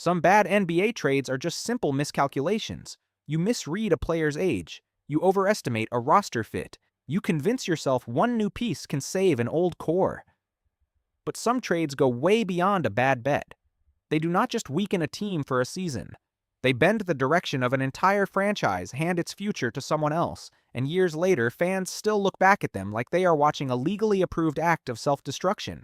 Some bad NBA trades are just simple miscalculations. You misread a player's age. You overestimate a roster fit. You convince yourself one new piece can save an old core. But some trades go way beyond a bad bet. They do not just weaken a team for a season. They bend the direction of an entire franchise, hand its future to someone else, and years later, fans still look back at them like they are watching a legally approved act of self-destruction.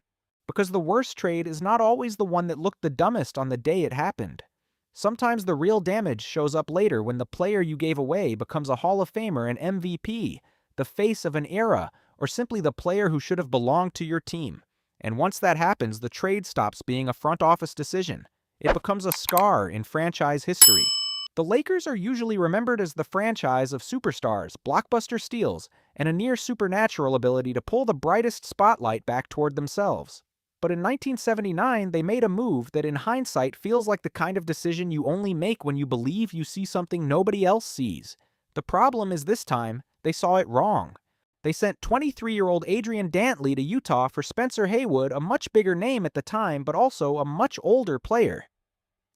Because the worst trade is not always the one that looked the dumbest on the day it happened. Sometimes the real damage shows up later when the player you gave away becomes a Hall of Famer, an MVP, the face of an era, or simply the player who should have belonged to your team. And once that happens, the trade stops being a front office decision. It becomes a scar in franchise history. The Lakers are usually remembered as the franchise of superstars, blockbuster steals, and a near supernatural ability to pull the brightest spotlight back toward themselves. But in 1979, they made a move that in hindsight feels like the kind of decision you only make when you believe you see something nobody else sees. The problem is this time, they saw it wrong. They sent 23-year-old Adrien Dantley to Utah for Spencer Haywood, a much bigger name at the time, but also a much older player.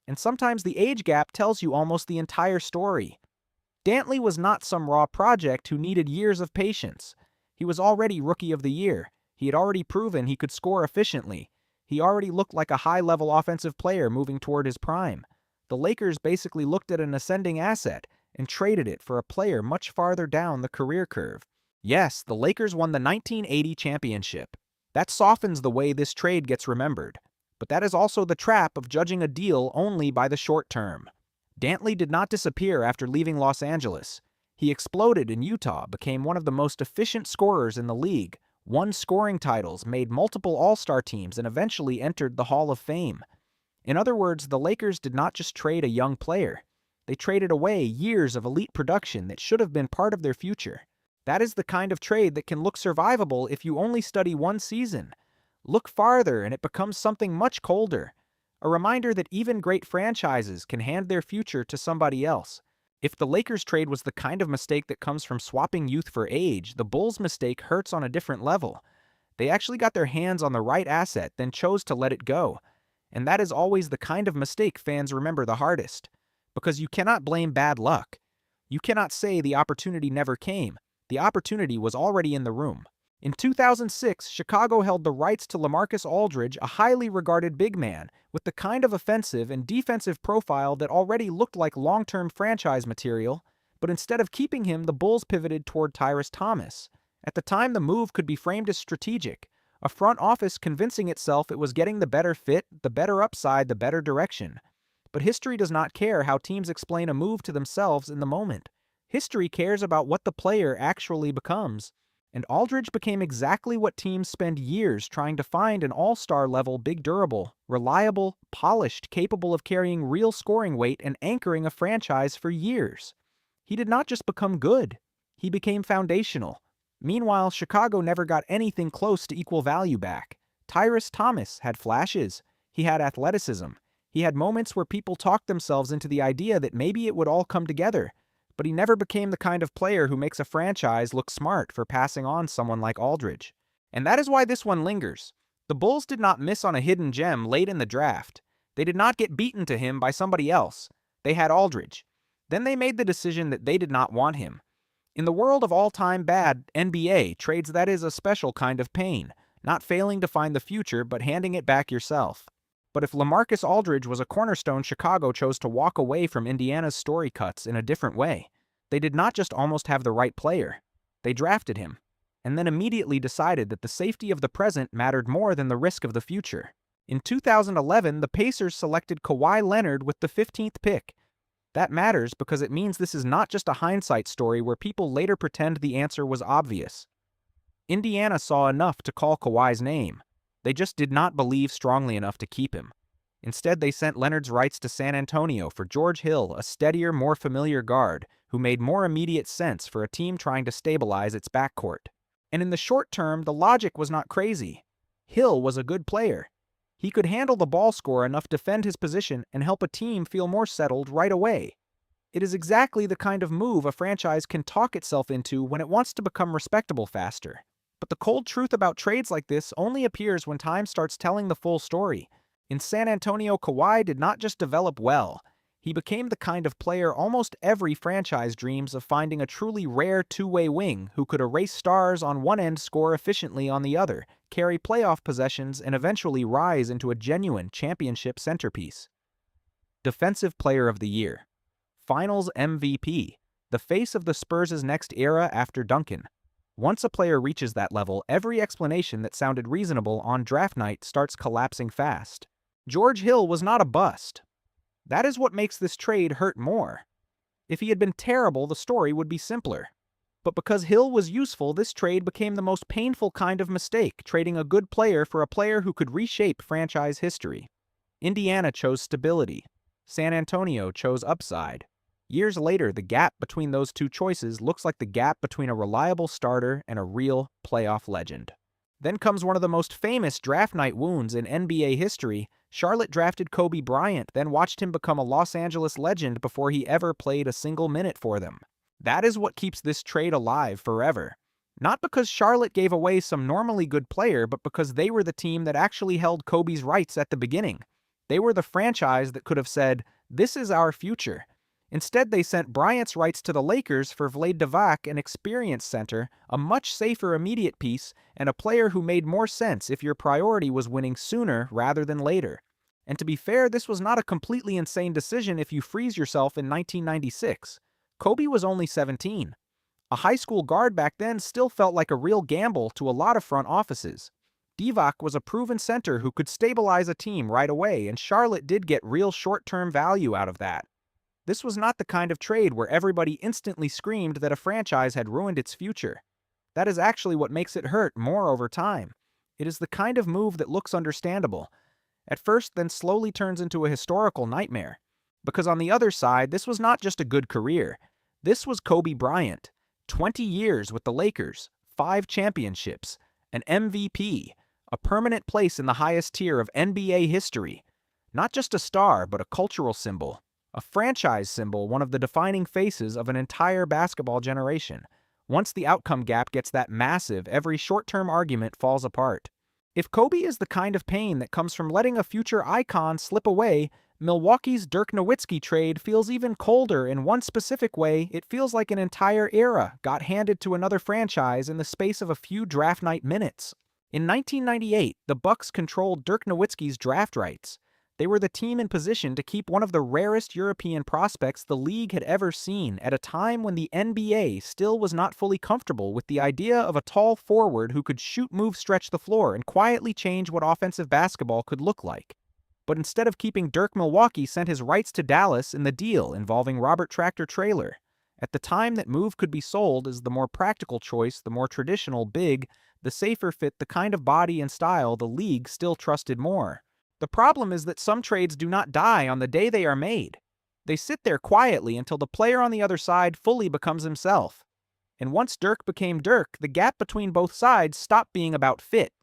And sometimes the age gap tells you almost the entire story. Dantley was not some raw project who needed years of patience. He was already Rookie of the Year. He had already proven he could score efficiently. He already looked like a high-level offensive player moving toward his prime. The Lakers basically looked at an ascending asset and traded it for a player much farther down the career curve. Yes, the Lakers won the 1980 championship. That softens the way this trade gets remembered. But that is also the trap of judging a deal only by the short term. Dantley did not disappear after leaving Los Angeles. He exploded in Utah, became one of the most efficient scorers in the league, won scoring titles, made multiple All-Star teams, and eventually entered the Hall of Fame. In other words, the Lakers did not just trade a young player. They traded away years of elite production that should have been part of their future. That is the kind of trade that can look survivable if you only study one season. Look farther and it becomes something much colder. A reminder that even great franchises can hand their future to somebody else. If the Lakers trade was the kind of mistake that comes from swapping youth for age, the Bulls' mistake hurts on a different level. They actually got their hands on the right asset, then chose to let it go. And that is always the kind of mistake fans remember the hardest. Because you cannot blame bad luck. You cannot say the opportunity never came. The opportunity was already in the room. In 2006, Chicago held the rights to LaMarcus Aldridge, a highly regarded big man, with the kind of offensive and defensive profile that already looked like long-term franchise material, but instead of keeping him, the Bulls pivoted toward Tyrese Thomas. At the time, the move could be framed as strategic, a front office convincing itself it was getting the better fit, the better upside, the better direction. But history does not care how teams explain a move to themselves in the moment. History cares about what the player actually becomes. And Aldridge became exactly what teams spend years trying to find: an all-star level, big, durable, reliable, polished, capable of carrying real scoring weight and anchoring a franchise for years. He did not just become good, he became foundational. Meanwhile, Chicago never got anything close to equal value back. Tyrese Thomas had flashes, he had athleticism, he had moments where people talked themselves into the idea that maybe it would all come together. But he never became the kind of player who makes a franchise look smart for passing on someone like Aldridge. And that is why this one lingers. The Bulls did not miss on a hidden gem late in the draft. They did not get beaten to him by somebody else. They had Aldridge. Then they made the decision that they did not want him. In the world of all-time bad NBA trades, that is a special kind of pain, not failing to find the future but handing it back yourself. But if LaMarcus Aldridge was a cornerstone, Chicago chose to walk away from Indiana's story cuts in a different way. They did not just almost have the right player. They drafted him, and then immediately decided that the safety of the present mattered more than the risk of the future. In 2011, the Pacers selected Kawhi Leonard with the 15th pick. That matters because it means this is not just a hindsight story where people later pretend the answer was obvious. Indiana saw enough to call Kawhi's name. They just did not believe strongly enough to keep him. Instead, they sent Leonard's rights to San Antonio for George Hill, a steadier, more familiar guard who made more immediate sense for a team trying to stabilize its backcourt. And in the short term, the logic was not crazy. Hill was a good player. He could handle the ball score enough to defend his position and help a team feel more settled right away. It is exactly the kind of move a franchise can talk itself into when it wants to become respectable faster. But the cold truth about trades like this only appears when time starts telling the full story. In San Antonio, Kawhi did not just develop well. He became the kind of player almost every franchise dreams of, finding a truly rare two-way wing who could erase stars on one end, score efficiently on the other, carry playoff possessions, and eventually rise into a genuine championship centerpiece. Defensive Player of the Year. Finals MVP. The face of the Spurs' next era after Duncan. Once a player reaches that level, every explanation that sounded reasonable on draft night starts collapsing fast. George Hill was not a bust. That is what makes this trade hurt more. If he had been terrible, the story would be simpler. But because Hill was useful, this trade became the most painful kind of mistake, trading a good player for a player who could reshape franchise history. Indiana chose stability. San Antonio chose upside. Years later, the gap between those two choices looks like the gap between a reliable starter and a real playoff legend. Then comes one of the most famous draft night wounds in NBA history. Charlotte drafted Kobe Bryant, then watched him become a Los Angeles legend before he ever played a single minute for them. That is what keeps this trade alive forever. Not because Charlotte gave away some normally good player, but because they were the team that actually held Kobe's rights at the beginning. They were the franchise that could have said, "This is our future." Instead, they sent Bryant's rights to the Lakers for Vlade Divac, an experienced center, a much safer immediate piece, and a player who made more sense if your priority was winning sooner rather than later. And to be fair, this was not a completely insane decision if you freeze yourself in 1996. Kobe was only 17. A high school guard back then still felt like a real gamble to a lot of front offices. Divac was a proven center who could stabilize a team right away, and Charlotte did get real short-term value out of that. This was not the kind of trade where everybody instantly screamed that a franchise had ruined its future. That is actually what makes it hurt more over time. It is the kind of move that looks understandable at first, then slowly turns into a historical nightmare. Because on the other side, this was not just a good career. This was Kobe Bryant. 20 years with the Lakers, 5 championships, an MVP, a permanent place in the highest tier of NBA history. Not just a star, but a cultural symbol. A franchise symbol, one of the defining faces of an entire basketball generation. Once the outcome gap gets that massive, every short-term argument falls apart. If Kobe is the kind of pain that comes from letting a future icon slip away, Milwaukee's Dirk Nowitzki trade feels even colder in one specific way. It feels like an entire era got handed to another franchise in the space of a few draft night minutes. In 1998, the Bucks controlled Dirk Nowitzki's draft rights. They were the team in position to keep one of the rarest European prospects the league had ever seen at a time when the NBA still was not fully comfortable with the idea of a tall forward who could shoot, move, stretch the floor, and quietly change what offensive basketball could look like. But instead of keeping Dirk, Milwaukee sent his rights to Dallas in the deal involving Robert Tractor Traylor. At the time that move could be sold as the more practical choice, the more traditional big, the safer fit, the kind of body and style the league still trusted more. The problem is that some trades do not die on the day they are made. They sit there quietly until the player on the other side fully becomes himself. And once Dirk became Dirk, the gap between both sides stopped being about fit.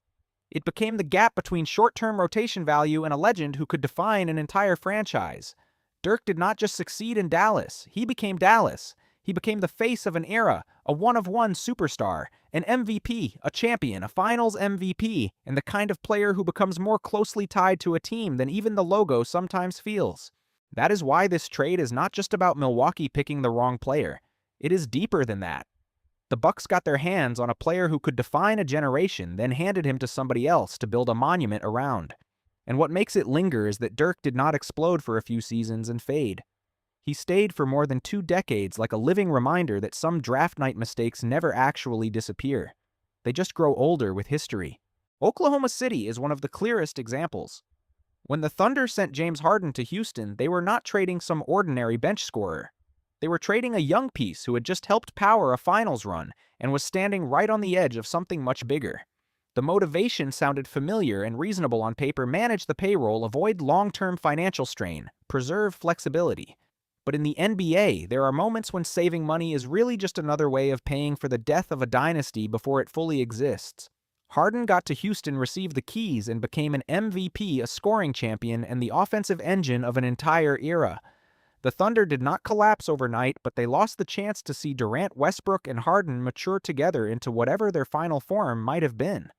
It became the gap between short-term rotation value and a legend who could define an entire franchise. Dirk did not just succeed in Dallas, he became Dallas. He became the face of an era, a one-of-one superstar, an MVP, a champion, a finals MVP, and the kind of player who becomes more closely tied to a team than even the logo sometimes feels. That is why this trade is not just about Milwaukee picking the wrong player. It is deeper than that. The Bucks got their hands on a player who could define a generation, then handed him to somebody else to build a monument around. And what makes it linger is that Dirk did not explode for a few seasons and fade. He stayed for more than 2 decades, like a living reminder that some draft night mistakes never actually disappear. They just grow older with history. Oklahoma City is one of the clearest examples. When the Thunder sent James Harden to Houston, they were not trading some ordinary bench scorer. They were trading a young piece who had just helped power a finals run and was standing right on the edge of something much bigger. The motivation sounded familiar and reasonable on paper: manage the payroll, avoid long-term financial strain, preserve flexibility. But in the NBA, there are moments when saving money is really just another way of paying for the death of a dynasty before it fully exists. Harden got to Houston, received the keys, and became an MVP, a scoring champion, and the offensive engine of an entire era. The Thunder did not collapse overnight, but they lost the chance to see Durant, Westbrook, and Harden mature together into whatever their final form might have been.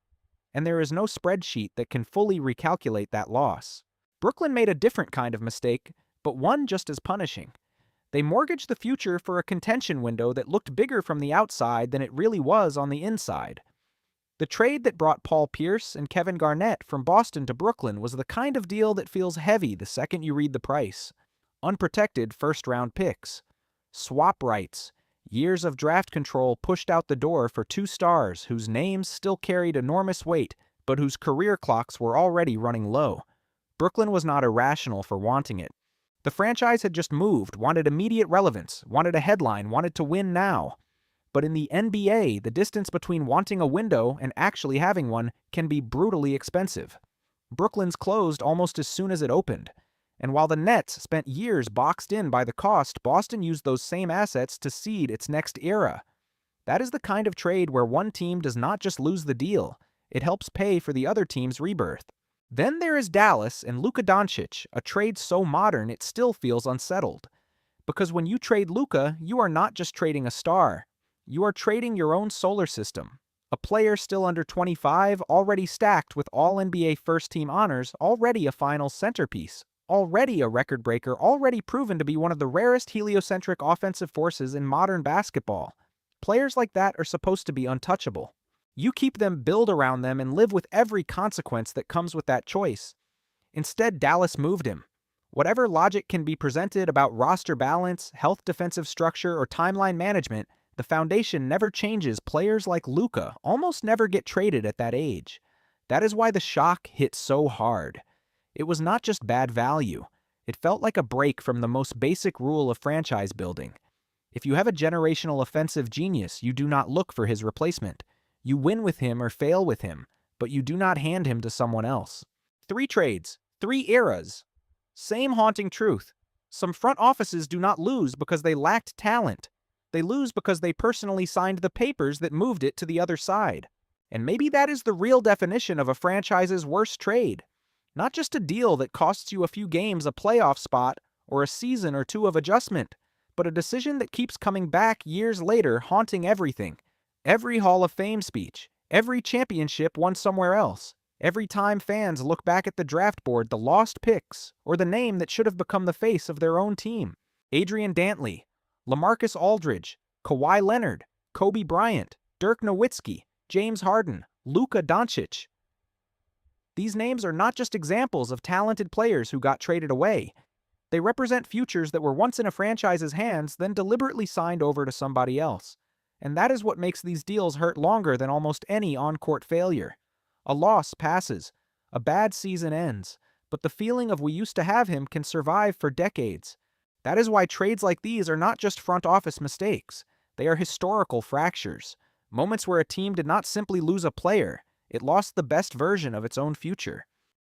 And there is no spreadsheet that can fully recalculate that loss. Brooklyn made a different kind of mistake, but one just as punishing. They mortgaged the future for a contention window that looked bigger from the outside than it really was on the inside. The trade that brought Paul Pierce and Kevin Garnett from Boston to Brooklyn was the kind of deal that feels heavy the second you read the price. Unprotected first-round picks, swap rights, years of draft control pushed out the door for two stars whose names still carried enormous weight, but whose career clocks were already running low. Brooklyn was not irrational for wanting it. The franchise had just moved, wanted immediate relevance, wanted a headline, wanted to win now. But in the NBA, the distance between wanting a window and actually having one can be brutally expensive. Brooklyn's closed almost as soon as it opened. And while the Nets spent years boxed in by the cost, Boston used those same assets to seed its next era. That is the kind of trade where one team does not just lose the deal, it helps pay for the other team's rebirth. Then there is Dallas and Luka Doncic, a trade so modern it still feels unsettled. Because when you trade Luka, you are not just trading a star. You are trading your own solar system. A player still under 25, already stacked with all-NBA first-team honors, already a finals centerpiece, already a record breaker, already proven to be one of the rarest heliocentric offensive forces in modern basketball. Players like that are supposed to be untouchable. You keep them, build around them, and live with every consequence that comes with that choice. Instead, Dallas moved him. Whatever logic can be presented about roster balance, health defensive structure, or timeline management, the foundation never changes. Players like Luka almost never get traded at that age. That is why the shock hit so hard. It was not just bad value. It felt like a break from the most basic rule of franchise building. If you have a generational offensive genius, you do not look for his replacement. You win with him or fail with him, but you do not hand him to someone else. 3 trades, 3 eras. Same haunting truth. Some front offices do not lose because they lacked talent. They lose because they personally signed the papers that moved it to the other side. And maybe that is the real definition of a franchise's worst trade. Not just a deal that costs you a few games, a playoff spot, or a season or two of adjustment, but a decision that keeps coming back years later, haunting everything. Every Hall of Fame speech, every championship won somewhere else, every time fans look back at the draft board, the lost picks, or the name that should have become the face of their own team. Adrien Dantley, LaMarcus Aldridge, Kawhi Leonard, Kobe Bryant, Dirk Nowitzki, James Harden, Luka Doncic. These names are not just examples of talented players who got traded away. They represent futures that were once in a franchise's hands, then deliberately signed over to somebody else. And that is what makes these deals hurt longer than almost any on-court failure. A loss passes, a bad season ends, but the feeling of "we used to have him" can survive for decades. That is why trades like these are not just front office mistakes. They are historical fractures, moments where a team did not simply lose a player, it lost the best version of its own future.